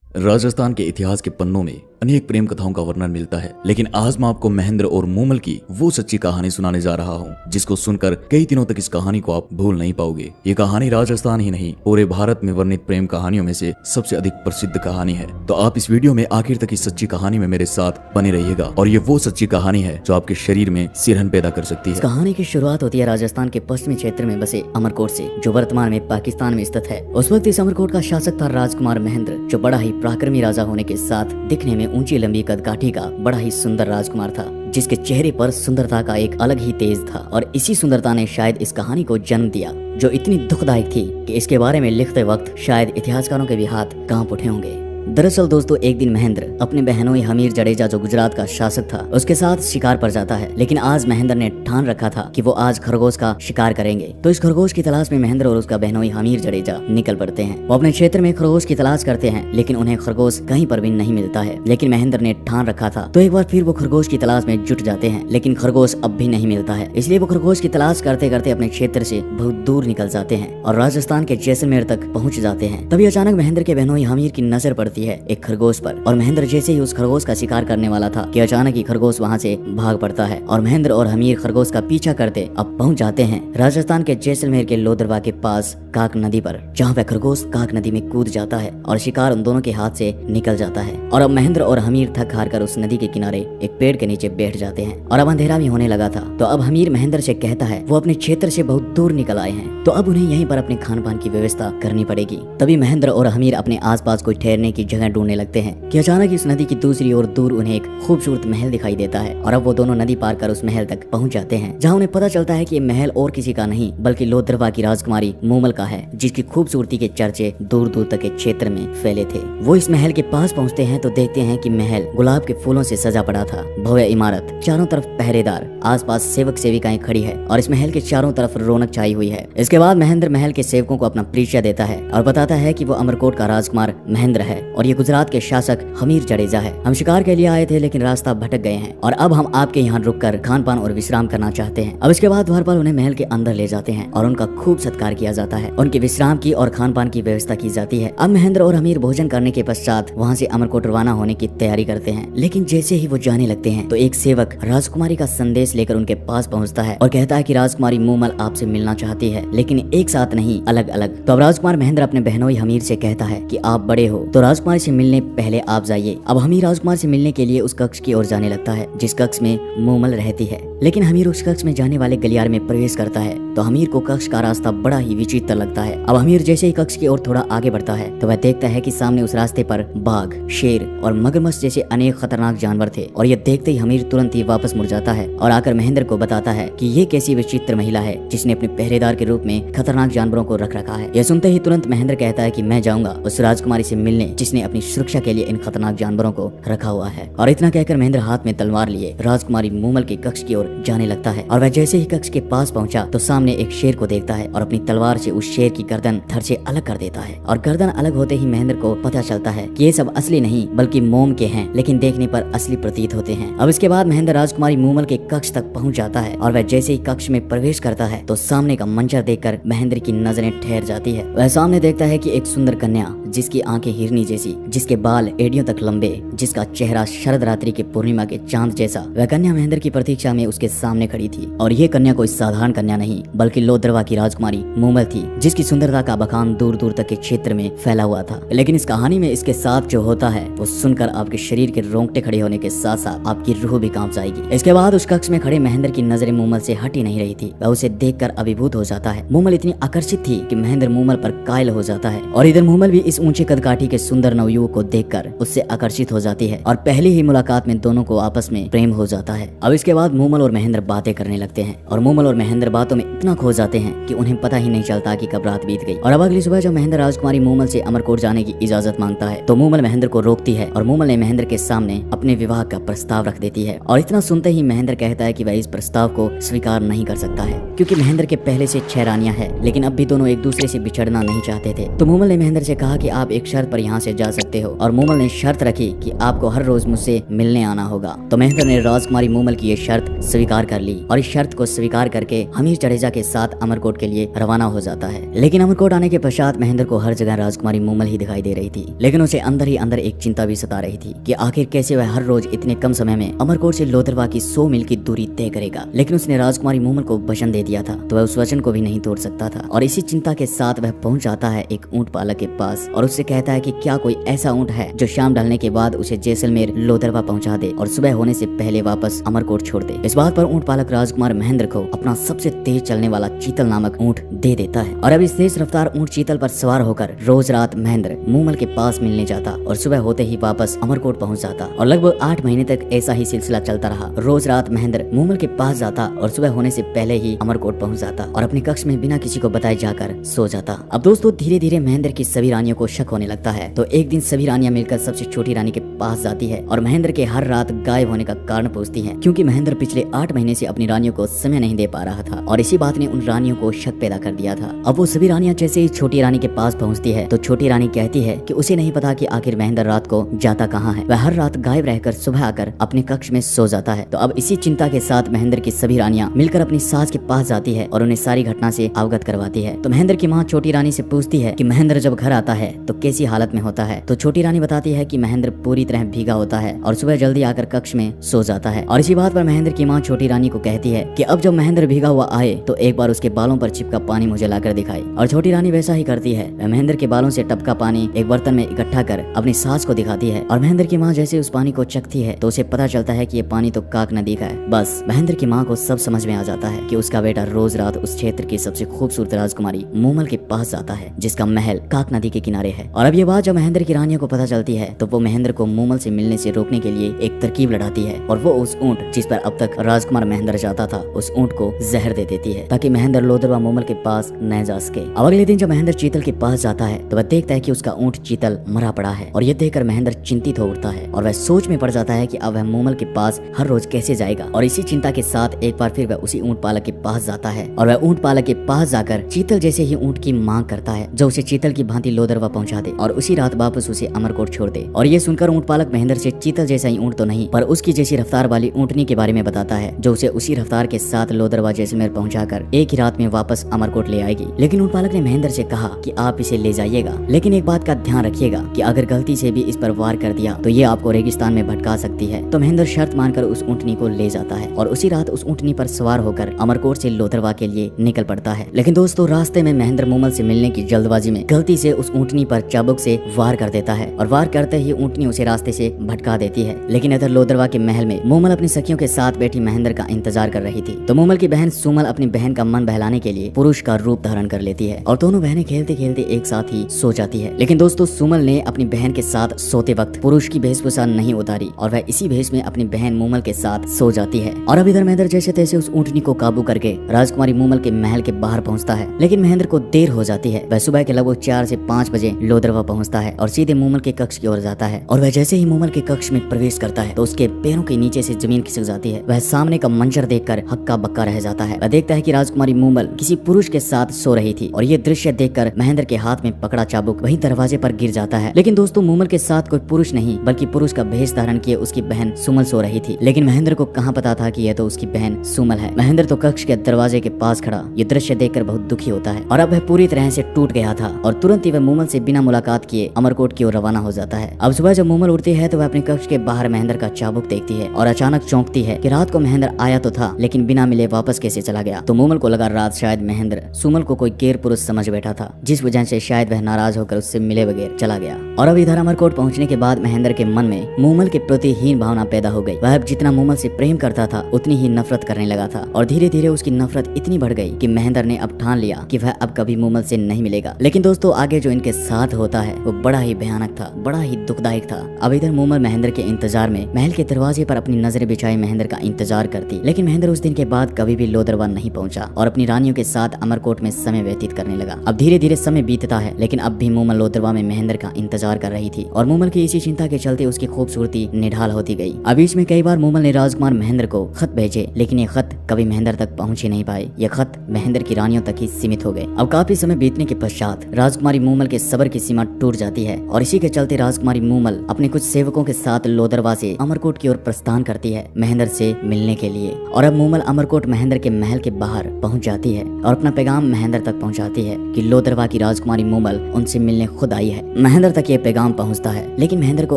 राजस्थान के इतिहास के पन्नों में अनेक प्रेम कथाओं का वर्णन मिलता है, लेकिन आज मैं आपको महेंद्र और मूमल की वो सच्ची कहानी सुनाने जा रहा हूँ जिसको सुनकर कई दिनों तक इस कहानी को आप भूल नहीं पाओगे। ये कहानी राजस्थान ही नहीं पूरे भारत में वर्णित प्रेम कहानियों में से सबसे अधिक प्रसिद्ध कहानी है। तो आप इस वीडियो में आखिर तक इस सच्ची कहानी में मेरे साथ बने रहिएगा और ये वो सच्ची कहानी है जो आपके शरीर में सिरहन पैदा कर सकती है। कहानी की शुरुआत होती है राजस्थान के पश्चिमी क्षेत्र में बसे अमरकोट से, जो वर्तमान में पाकिस्तान में स्थित है। उस वक्त इस अमरकोट का शासक था राजकुमार महेंद्र, जो बड़ा ही पराक्रमी राजा होने के साथ दिखने में ऊंची लंबी कदकाठी का बड़ा ही सुंदर राजकुमार था, जिसके चेहरे पर सुंदरता का एक अलग ही तेज था। और इसी सुंदरता ने शायद इस कहानी को जन्म दिया, जो इतनी दुखदायक थी कि इसके बारे में लिखते वक्त शायद इतिहासकारों के भी हाथ कांप उठे होंगे। दरअसल दोस्तों, एक दिन महेंद्र अपने बहनोई हमीर जडेजा, जो गुजरात का शासक था, उसके साथ शिकार पर जाता है। लेकिन आज महेंद्र ने ठान रखा था कि वो आज खरगोश का शिकार करेंगे। तो इस खरगोश की तलाश में महेंद्र और उसका बहनोई हमीर जडेजा निकल पड़ते हैं। वो अपने क्षेत्र में खरगोश की तलाश करते हैं, लेकिन उन्हें खरगोश कहीं पर भी नहीं मिलता है। लेकिन महेंद्र ने ठान रखा था, तो एक बार फिर वो खरगोश की तलाश में जुट जाते हैं, लेकिन खरगोश अब भी नहीं मिलता है। इसलिए वो खरगोश की तलाश करते करते अपने क्षेत्र से बहुत दूर निकल जाते हैं और राजस्थान के जैसलमेर तक पहुँच जाते हैं। तभी अचानक महेंद्र के बहनोई हमीर की नजर पड़ती है एक खरगोश पर, और महेंद्र जैसे ही उस खरगोश का शिकार करने वाला था कि अचानक ही खरगोश वहां से भाग पड़ता है और महेंद्र और हमीर खरगोश का पीछा करते अब पहुंच जाते हैं राजस्थान के जैसलमेर के लोदरवा के पास काक नदी पर, जहां वह खरगोश काक नदी में कूद जाता है और शिकार उन दोनों के हाथ से निकल जाता है। और अब महेंद्र और हमीर थक हार कर उस नदी के किनारे एक पेड़ के नीचे बैठ जाते हैं और अब अंधेरा भी होने लगा था। तो अब हमीर महेंद्र से कहता है वो अपने क्षेत्र से बहुत दूर निकल आए हैं, तो अब उन्हें यहीं पर अपने खान पान की व्यवस्था करनी पड़ेगी। तभी महेंद्र और हमीर अपने आसपास कोई ठहरने की जगह ढूंढने लगते हैं कि अचानक इस नदी की दूसरी ओर दूर उन्हें एक खूबसूरत महल दिखाई देता है। और अब वो दोनों नदी पार कर उस महल तक पहुंच जाते हैं, जहां उन्हें पता चलता है कि ये महल और किसी का नहीं बल्कि लोदरवा की राजकुमारी मूमल का है, जिसकी खूबसूरती के चर्चे दूर दूर तक के क्षेत्र में फैले थे। वो इस महल के पास पहुंचते हैं तो देखते हैं कि महल गुलाब के फूलों से सजा पड़ा था। भव्य इमारत, चारों तरफ पहरेदार, आसपास सेवक सेविकाएं खड़ी है और इस महल के चारों तरफ रौनक छाई हुई है। इसके बाद महेंद्र महल के सेवकों को अपना परिचय देता है और बताता है कि वो अमरकोट का राजकुमार महेंद्र है और ये गुजरात के शासक हमीर जडेजा है। हम शिकार के लिए आए थे, लेकिन रास्ता भटक गए हैं और अब हम आपके यहाँ रुककर खान पान और विश्राम करना चाहते हैं। अब इसके बाद द्वारपाल उन्हें महल के अंदर ले जाते हैं और उनका खूब सत्कार किया जाता है। उनके विश्राम की और खान पान की व्यवस्था की जाती है। अब महेंद्र और हमीर भोजन करने के पश्चात वहाँ से अमरकोट रवाना होने की तैयारी करते हैं। लेकिन जैसे ही वो जाने लगते हैं तो एक सेवक राजकुमारी का संदेश लेकर उनके पास पहुँचता है और कहता है कि राजकुमारी मूमल आपसे मिलना चाहती है, लेकिन एक साथ नहीं, अलग अलग। तो अब राजकुमार महेंद्र अपने बहनोई हमीर से कहता है कि आप बड़े हो तो राजकुमारी से मिलने पहले आप जाइए। अब हमीर राजकुमार से मिलने के लिए उस कक्ष की ओर जाने लगता है जिस कक्ष में मूमल रहती है। लेकिन हमीर उस कक्ष में जाने वाले गलियारे में प्रवेश करता है तो हमीर को कक्ष का रास्ता बड़ा ही विचित्र लगता है। अब हमीर जैसे ही कक्ष की ओर थोड़ा आगे बढ़ता है तो वह देखता है कि सामने उस रास्ते पर बाघ, शेर और मगरमच्छ जैसे अनेक खतरनाक जानवर थे। और ये देखते ही हमीर तुरंत ही वापस मुड़ जाता है और आकर महेंद्र को बताता है कि ये कैसी विचित्र महिला है जिसने अपने पहरेदार के रूप में खतरनाक जानवरों को रख रखा है। यह सुनते ही तुरंत महेंद्र कहता है कि मैं जाऊंगा उस राजकुमारी से मिलने जिसने अपनी सुरक्षा के लिए इन खतरनाक जानवरों को रखा हुआ है। और इतना कहकर महेंद्र हाथ में तलवार लिए राजकुमारी मूमल के कक्ष की ओर जाने लगता है। और वह जैसे ही कक्ष के पास पहुंचा तो सामने एक शेर को देखता है और अपनी तलवार से उस शेर की गर्दन धड़ से अलग कर देता है। और गर्दन अलग होते ही महेंद्र को पता चलता है कि ये सब असली नहीं बल्कि मोम के हैं, लेकिन देखने पर असली प्रतीत होते हैं। अब इसके बाद महेंद्र राजकुमारी मूमल के कक्ष तक पहुंच जाता है और वह जैसे ही कक्ष में प्रवेश करता है तो सामने का मंजर देखकर महेंद्र की नजरें ठहर जाती है। वह सामने देखता है कि एक सुंदर कन्या, जिसकी आंखें हिरनी जैसी, जिसके बाल एड़ियों तक लंबे, जिसका चेहरा शरद रात्रि के पूर्णिमा के चांद जैसा, वह कन्या महेंद्र की प्रतीक्षा में उसके सामने खड़ी थी। और ये कन्या कोई साधारण कन्या नहीं बल्कि लोदरवा की राजकुमारी मूमल थी, जिसकी सुंदरता का बखान दूर दूर तक के क्षेत्र में फैला हुआ था। लेकिन इस कहानी में इसके साथ जो होता है वो सुनकर आपके शरीर के रोंगटे खड़े होने के साथ साथ आपकी रूह भी कांप जाएगी। इसके बाद उस कक्ष में खड़े महेंद्र की नजरें मूमल से हटी नहीं रही थी। वह उसे देखकर अभिभूत हो जाता है। मूमल इतनी आकर्षित थी कि महेंद्र मूमल पर कायल हो जाता है और इधर मूमल भी इस ऊंचे कदकाठी के सुंदर नवयुवक को देखकर उससे आकर्षित हो जाती है और पहली ही मुलाकात में दोनों को आपस में प्रेम हो जाता है। अब इसके बाद मूमल और महेंद्र बातें करने लगते हैं और मूमल और महेंद्र बातों में इतना खो जाते हैं कि उन्हें पता ही नहीं चलता कि कब रात बीत गई। और अब अगली सुबह जब महेंद्र राजकुमारी मूमल से अमरकोट जाने की इजाजत मांगता है तो मूमल महेंद्र को रोकती है और मूमल ने महेंद्र के सामने अपने विवाह का प्रस्ताव रख देती है। और इतना सुनते ही महेंद्र कहता है कि वह इस प्रस्ताव को स्वीकार नहीं कर सकता है, क्योंकि महेंद्र के पहले से 6 रानियां हैं, लेकिन अब भी दोनों एक दूसरे से बिछड़ना नहीं चाहते थे। तो मूमल ने महेंद्र से कहा कि आप एक शर्त पर यहाँ से जा सकते हो, और मूमल ने शर्त रखी कि आपको हर रोज मुझसे मिलने आना होगा। तो महेंद्र ने राजकुमारी मूमल की ये शर्त स्वीकार कर ली और इस शर्त को स्वीकार करके हमीर जडेजा चिंता के साथ अमरकोट के लिए रवाना हो जाता है। लेकिन अमरकोट आने के पश्चात महेंद्र को हर जगह राजकुमारी मूमल ही दिखाई दे रही थी, लेकिन उसे अंदर ही अंदर एक चिंता भी सता रही थी कि आखिर कैसे वह हर रोज इतने कम समय में अमरकोट से लोथरवा की 100 मील की दूरी तय करेगा। लेकिन उसने राजकुमारी मूमल को वचन दे दिया था, तो वह उस वचन को भी नहीं तोड़ सकता था। और इसी चिंता के साथ वह पहुंच जाता है एक ऊंट पालक के पास और उससे कहता है कि क्या कोई ऐसा ऊंट है जो शाम ढलने के बाद उसे जैसलमेर लोथरवा पहुंचा दे और सुबह होने से पहले वापस अमरकोट छोड़ दे। इस बात पर ऊंट पालक राजकुमार महेंद्र को अपना सबसे तेज चलने वाला चीतल नामक ऊंट दे देता है। और अब इस तेज रफ्तार ऊंट चीतल पर सवार होकर रोज रात महेंद्र मूमल के पास मिलने जाता और सुबह होते ही वापस अमरकोट पहुंच जाता। और लगभग 8 महीने तक ऐसा ही सिलसिला चलता रहा। रोज रात महेंद्र मूमल के पास जाता और सुबह होने से पहले ही अमरकोट पहुंच जाता और अपने कक्ष में बिना किसी को बताए जाकर सो जाता। अब दोस्तों धीरे धीरे महेंद्र की सभी रानियों को शक होने लगता है। तो एक दिन सभी रानियां मिलकर सबसे छोटी रानी के पास जाती है और महेंद्र के हर रात गायब होने का कारण पूछती है, क्योंकि महेंद्र पिछले 8 महीने से अपनी रानियों को समय नहीं दे पा रहा था और इसी बात ने उन रानियों को शक पैदा कर दिया था। अब वो सभी रानियां जैसे ही छोटी रानी के पास पहुंचती है तो छोटी रानी कहती है कि उसे नहीं पता कि आखिर महेंद्र रात को जाता कहाँ है। वह हर रात गायब रहकर सुबह आकर अपने कक्ष में सो जाता है। तो अब इसी चिंता के साथ महेंद्र की सभी रानियां मिलकर अपनी सास के पास जाती है और उन्हें सारी घटना से अवगत करवाती है। तो महेंद्र की माँ छोटी रानी से पूछती है कि महेंद्र जब घर आता है तो कैसी हालत में होता है। तो छोटी रानी बताती है कि महेंद्र पूरी तरह भीगा होता है और सुबह जल्दी आकर कक्ष में सो जाता है। और इसी बात पर महेंद्र की माँ छोटी रानी को कहती है कि अब जब महेंद्र भीगा हुआ आए तो एक बार उसके बालों पर चिपका पानी मुझे लाकर दिखाए। और छोटी रानी वैसा ही करती है। वह महेंद्र के बालों से टपका पानी एक बर्तन में इकट्ठा कर अपनी सास को दिखाती है और महेंद्र की माँ जैसे उस पानी को चखती है तो उसे पता चलता है कि ये पानी तो काक नदी का है। बस महेंद्र की माँ को सब समझ में आ जाता है कि उसका बेटा रोज रात उस क्षेत्र की सबसे खूबसूरत राजकुमारी मूमल के पास जाता है जिसका महल काक नदी के किनारे है। और अब ये बात जब महेंद्र की रानियों को पता चलती है तो वो महेंद्र को मूमल से मिलने से रोकने के लिए एक तरकीब लड़ाती है और वो उस ऊंट जिस पर अब तक राजकुमार महेंद्र जाता था उस ऊंट को जहर दे देती है ताकि महेंद्र लोथरवा मूमल के पास न जा सके। अब अगले दिन जब महेंद्र चीतल के पास जाता है तो वह देखता है कि उसका ऊंट चीतल मरा पड़ा है और यह देखकर महेंद्र चिंतित हो उठता है और वह सोच में पड़ जाता है कि अब वह मूमल के पास हर रोज कैसे जाएगा। और इसी चिंता के साथ एक बार फिर वह उसी ऊंट पालक के पास जाता है और वह ऊंट पालक के पास जाकर चीतल जैसे ही ऊंट की मांग करता है जो उसे चीतल की भांति लोथरवा पहुंचा दे और उसी रात वापस उसे अमरकोट छोड़ दे। और ये सुनकर ऊंट पालक महेंद्र से चीतल जैसा ही ऊंट तो नहीं पर उसकी जैसी रफ्तार वाली ऊंटनी के बारे में बताता है जो उसे उसी रफ्तार के साथ लोथरवा जैसलमेर पहुंचाकर एक ही रात में वापस अमरकोट ले आएगी। लेकिन ऊंट पालक ने महेंद्र से कहा कि आप इसे ले जाइएगा, लेकिन एक बात का ध्यान रखिएगा कि अगर गलती से भी इस पर वार कर दिया तो ये आपको रेगिस्तान में भटका सकती है। तो महेंद्र शर्त मानकर उस ऊंटनी को ले जाता है और उसी रात उस ऊंटनी पर सवार होकर अमरकोट से लोथरवा के लिए निकल पड़ता है। लेकिन दोस्तों रास्ते में महेंद्र मूमल से मिलने की जल्दबाजी में गलती से उस ऊंटनी पर चाबुक से वार कर देता है और वार करते ही ऊंटनी उसे रास्ते से भटका देती है। लेकिन इधर लोथरवा के महल में मूमल अपनी सखियों के साथ बैठी महेंद्र का इंतजार कर रही थी। तो मूमल की बहन सुमल अपनी बहन का मन बहलाने के लिए पुरुष का रूप धारण कर लेती है और दोनों बहनें खेलते खेलते एक साथ ही सो जाती है। लेकिन दोस्तों सुमल ने अपनी बहन के साथ सोते वक्त पुरुष की वेशभूषा नहीं उतारी और वह इसी भेष में अपनी बहन मूमल के साथ सो जाती है। और अब इधर महेंद्र जैसे तैसे उस ऊंटनी को काबू करके राजकुमारी मूमल के महल के बाहर पहुंचता है। लेकिन महेंद्र को देर हो जाती है। वह सुबह के लगभग 4 से 5 बजे लोथरवा पहुंचता है और सीधे मूमल के कक्ष की ओर जाता है। और वह जैसे ही मूमल के कक्ष में प्रवेश करता है तो उसके पैरों के नीचे से जमीन खिसक जाती है। वह सामने का मंजर देखकर हक्का बक्का रह जाता है। वह देखता है कि राजकुमारी मूमल किसी पुरुष के साथ सो रही थी और ये दृश्य देखकर महेंद्र के हाथ में पकड़ा चाबुक वही दरवाजे पर गिर जाता है। लेकिन दोस्तों मूमल के साथ कोई पुरुष नहीं बल्कि पुरुष का भेष धारण किए उसकी बहन सुमल सो रही थी। लेकिन महेंद्र को कहाँ पता था कि यह तो उसकी बहन सुमल है। महेंद्र तो कक्ष के दरवाजे के पास खड़ा ये दृश्य देखकर बहुत दुखी होता है और अब वह पूरी तरह से टूट गया था और तुरंत ही वह मूमल से बिना मुलाकात किए अमरकोट की ओर रवाना हो जाता है। अब सुबह जब मूमल उठती है तो वह अपने कक्ष के बाहर महेंद्र का चाबुक देखती है और अचानक चौंकती है कि रात को महेंद्र आया तो था लेकिन बिना मिले वापस कैसे चला गया। तो मूमल को लगा रात शायद महेंद्र सुमल को कोई गैर पुरुष समझ बैठा था जिस वजह से शायद वह नाराज होकर उससे मिले बगैर चला गया। और अब इधर अमरकोट पहुंचने के बाद महेंद्र के मन में मूमल के प्रति हीन भावना पैदा हो गई। वह अब जितना मूमल से प्रेम करता था उतनी ही नफरत करने लगा था और धीरे धीरे उसकी नफरत इतनी बढ़ गई कि महेंद्र ने अब ठान लिया कि वह अब कभी मूमल से नहीं मिलेगा। लेकिन दोस्तों आगे जो इनके साथ होता है वो बड़ा ही भयानक था, बड़ा ही दुखदायक था। अब इधर मूमल महेंद्र के इंतजार में महल के दरवाजे पर अपनी नजरें बिछाए महेंद्र का इंतजार करती। लेकिन महेंद्र उस दिन के बाद कभी भी लोथरवा नहीं पहुंचा और अपनी रानियों के साथ अमरकोट में समय व्यतीत करने लगा। अब धीरे धीरे समय बीतता है लेकिन अब भी मूमल लोथरवा में महेंद्र का इंतजार कर रही थी और मूमल की इसी चिंता के चलते उसकी खूबसूरती निढाल होती गई। अब बीच में कई बार मूमल ने राजकुमार महेंद्र को खत भेजे लेकिन ये खत कभी महेंद्र तक पहुंच ही नहीं पाए। ये खत महेंद्र की रानियों तक ही सीमित हो गए। अब काफी समय बीतने के पश्चात राजकुमारी मूमल के सब्र की सीमा टूट जाती है और इसी के चलते राजकुमारी मूमल अपने कुछ सेवकों के साथ लोथरवा से अमरकोट की ओर प्रस्थान करती है महेंद्र से मिलने के लिए। और अब मूमल अमरकोट महेंद्र के महल के बाहर बाहर पहुंच जाती है और अपना पैगाम महेंद्र तक पहुंचाती है कि लोदरवा की राजकुमारी मूमल उनसे मिलने खुद आई है। महेंद्र तक ये पैगाम पहुंचता है, लेकिन महेंद्र को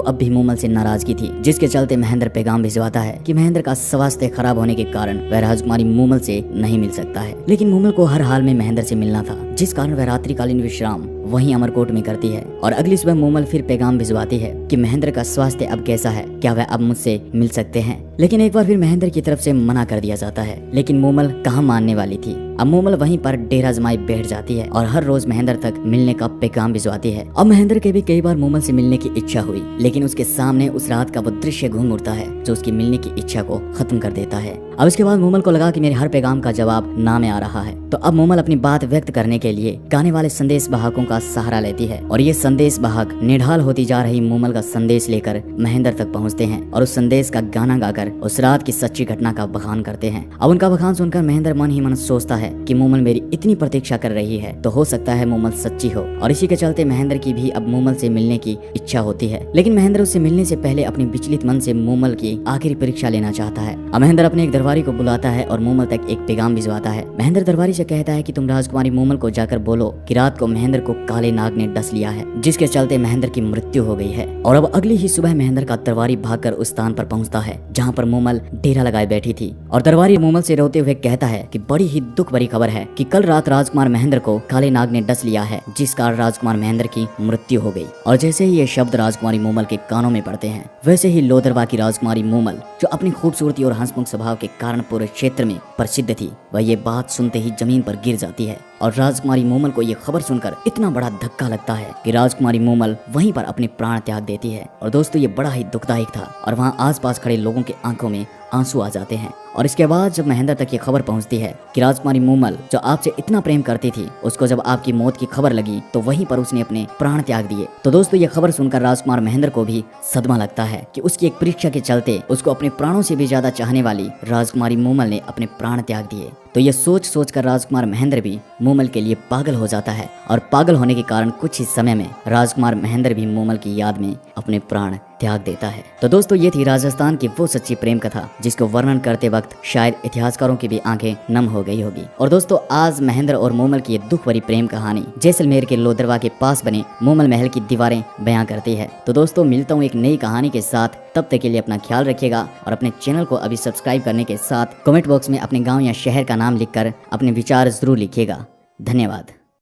अब भी मूमल से नाराजगी थी, जिसके चलते महेंद्र पैगाम भिजवाता है कि महेंद्र का स्वास्थ्य खराब होने के कारण वह राजकुमारी मूमल से नहीं मिल सकता है। लेकिन मूमल को हर हाल में महेंद्र से मिलना था, जिस कारण वह रात्रिकालीन विश्राम वहीं अमरकोट में करती है। और अगली सुबह मूमल फिर पैगाम भिजवाती है कि महेंद्र का स्वास्थ्य अब कैसा है, क्या वह अब मुझसे मिल सकते हैं। लेकिन एक बार फिर महेंद्र की तरफ से मना कर दिया जाता है, लेकिन मूमल कहाँ मानने वाली थी। अब मूमल वहीं पर डेरा जमाई बैठ जाती है और हर रोज महेंद्र तक मिलने का पैगाम भिजवाती है। अब महेंद्र के भी कई बार मूमल से मिलने की इच्छा हुई, लेकिन उसके सामने उस रात का वो दृश्य घूम उठता है जो उसकी मिलने की इच्छा को खत्म कर देता है। अब इसके बाद मूमल को लगा कि मेरे हर पैगाम का जवाब ना में आ रहा है, तो अब मूमल अपनी बात व्यक्त करने के लिए गाने वाले संदेश वाहकों का सहारा लेती है। और ये संदेश वाहक निढाल होती जा रही मूमल का संदेश लेकर महेंद्र तक पहुंचते हैं और उस संदेश का गाना गाकर उस रात की सच्ची घटना का बखान करते हैं। अब उनका बखान सुनकर महेंद्र मन ही मन सोचता है कि मूमल मेरी इतनी प्रतीक्षा कर रही है, तो हो सकता है मूमल सच्ची हो। और इसी के चलते महेंद्र की भी अब मूमल से मिलने की इच्छा होती है, लेकिन महेंद्र उससे मिलने से पहले अपनी विचलित मन से मूमल की आखिरी परीक्षा लेना चाहता है। अब महेंद्र अपने एक दरबारी को बुलाता है और मूमल तक एक पैगाम भिजवाता है। महेंद्र दरबारी से कहता है कि तुम राजकुमारी मूमल को जाकर बोलो कि रात को महेंद्र को काले नाग ने डस लिया है, जिसके चलते महेंद्र की मृत्यु हो गई है। और अब अगली ही सुबह महेंद्र का दरबारी भागकर उस स्थान पर पहुंचता है जहां पर मूमल डेरा लगाए बैठी थी। और दरबारी मूमल से रोते हुए कहता है कि बड़ी ही दुख भरी खबर है कि कल रात राजकुमार महेंद्र को काले नाग ने डस लिया है, जिस कारण राजकुमार महेंद्र की मृत्यु हो गई। और जैसे ही ये शब्द राजकुमारी मूमल के कानों में पड़ते हैं, वैसे ही लोदरवा की राजकुमारी मूमल, जो अपनी खूबसूरती और हंसमुख स्वभाव के कारण पूरे क्षेत्र में प्रसिद्ध थी, वह ये बात सुनते ही जमीन पर गिर जाती है। और राजकुमारी मूमल को ये खबर सुनकर इतना बड़ा धक्का लगता है कि राजकुमारी मूमल वहीं पर अपने प्राण त्याग देती है। और दोस्तों, ये बड़ा ही दुखदायक था और वहाँ आसपास खड़े लोगों के आंखों में आंसू आ जाते हैं। और इसके बाद जब महेंद्र तक ये खबर पहुंचती है कि राजकुमारी मूमल जो आपसे इतना प्रेम करती थी, उसको जब आपकी मौत की खबर लगी तो वहीं पर उसने अपने प्राण त्याग दिए। तो दोस्तों, ये खबर सुनकर राजकुमार महेंद्र को भी सदमा लगता है कि उसकी एक परीक्षा के चलते उसको अपने प्राणों से भी ज्यादा चाहने वाली राजकुमारी मूमल ने अपने प्राण त्याग दिए। तो ये सोच कर राजकुमार महेंद्र भी मूमल के लिए पागल हो जाता है और पागल होने के कारण कुछ ही समय में राजकुमार महेंद्र भी मूमल की याद में अपने प्राण त्याग देता है। तो दोस्तों, ये थी राजस्थान की वो सच्ची प्रेम कथा जिसको वर्णन करते वक्त शायद इतिहासकारों की भी आंखें नम हो गई होगी। और दोस्तों, आज महेंद्र और मूमल की ये दुख भरी प्रेम कहानी जैसलमेर के लोदरवा के पास बने मूमल महल की दीवारें बयां करती है। तो दोस्तों, मिलता हूँ एक नई कहानी के साथ, तब तक के लिए अपना ख्याल रखिएगा और अपने चैनल को अभी सब्सक्राइब करने के साथ कमेंट बॉक्स में अपने गाँव या शहर का नाम लिखकर अपने विचार जरूर लिखिएगा। धन्यवाद।